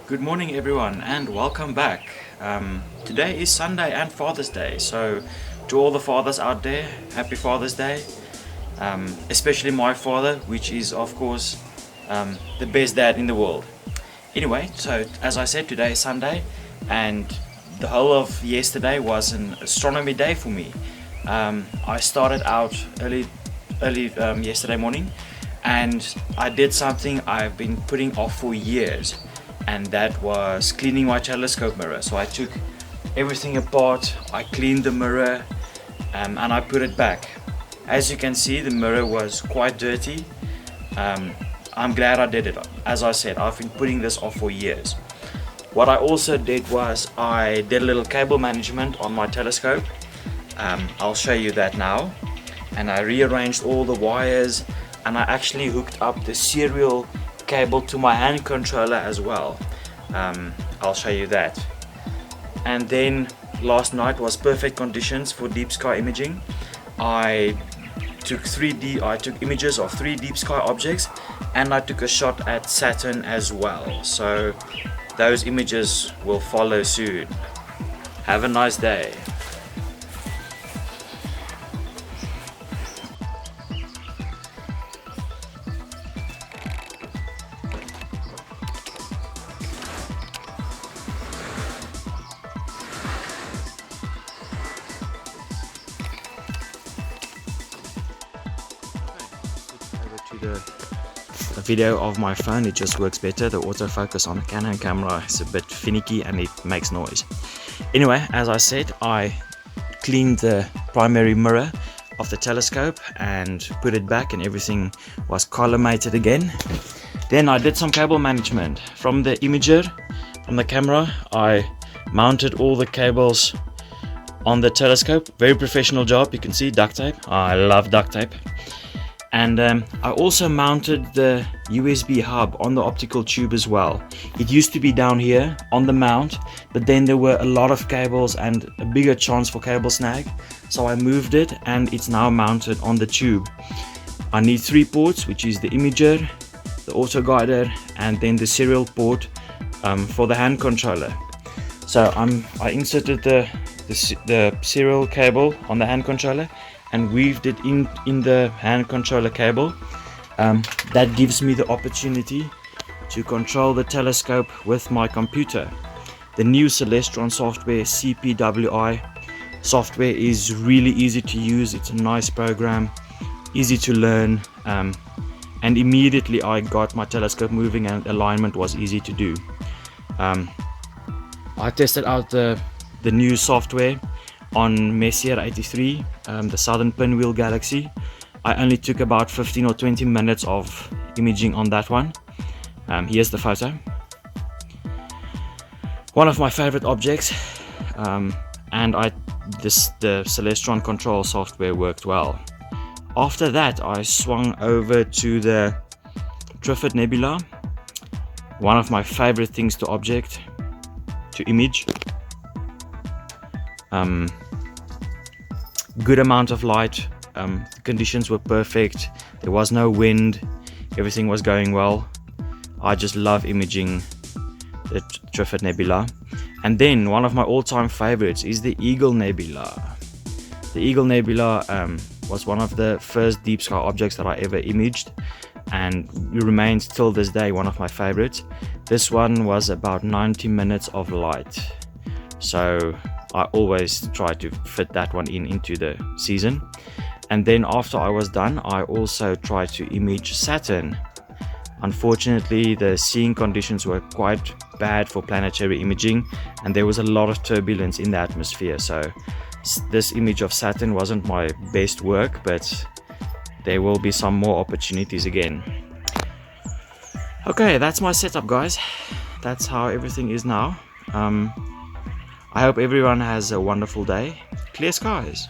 Good morning everyone and welcome back. Today is Sunday and Father's Day, so to all the fathers out there, happy Father's Day. Especially my father, which is of course the best dad in the world. Anyway, so as I said, today is Sunday and the whole of yesterday was an astronomy day for me. I started out early yesterday morning and I did something I've been putting off for years, and that was cleaning my telescope mirror. So I took everything apart, I cleaned the mirror, and I put it back. As you can see, the mirror was quite dirty. I'm glad I did it. As I said, I've been putting this off for years. What I also did was I did a little cable management on my telescope. I'll show you that now. And I rearranged all the wires, and I actually hooked up the serial cable to my hand controller as well. I'll show you that. And then last night was perfect conditions for deep sky imaging. I took images of 3 deep sky objects, and I took a shot at Saturn as well. So those images will follow soon. Have a nice day. The video of my phone, it just works better. The autofocus on the Canon camera is a bit finicky and it makes noise. Anyway, as I said, I cleaned the primary mirror of the telescope and put it back, and everything was collimated again. Then I did some cable management from the imager, from the camera. I mounted all the cables on the telescope. Very professional job. You can see duct tape. I love duct tape. And I also mounted the USB hub on the optical tube as well. It used to be down here on the mount, but then there were a lot of cables and a bigger chance for cable snag. So I moved it and it's now mounted on the tube. I need 3 ports, which is the imager, the auto guider, and then the serial port for the hand controller. So I inserted the serial cable on the hand controller and weaved it in the hand controller cable. That gives me the opportunity to control the telescope with my computer. The new Celestron software, CPWI software, is really easy to use. It's a nice program, easy to learn, and immediately I got my telescope moving and alignment was easy to do. I tested out the new software on Messier 83, the Southern Pinwheel Galaxy. I only took about 15 or 20 minutes of imaging on that one. Here's the photo. One of my favorite objects, and the Celestron control software worked well. After that, I swung over to the Trifid Nebula, one of my favorite things to image. Good amount of light, the conditions were perfect, there was no wind, everything was going well. I just love imaging the Trifid Nebula. And then one of my all-time favorites is the Eagle Nebula. The Eagle Nebula was one of the first deep sky objects that I ever imaged, and remains till this day one of my favorites. This one was about 90 minutes of light, so I always try to fit that one into the season. And then after I was done, I also tried to image Saturn. Unfortunately, the seeing conditions were quite bad for planetary imaging, and there was a lot of turbulence in the atmosphere. So this image of Saturn wasn't my best work, but there will be some more opportunities again. Okay, that's my setup, guys. That's how everything is now. I hope everyone has a wonderful day. Clear skies.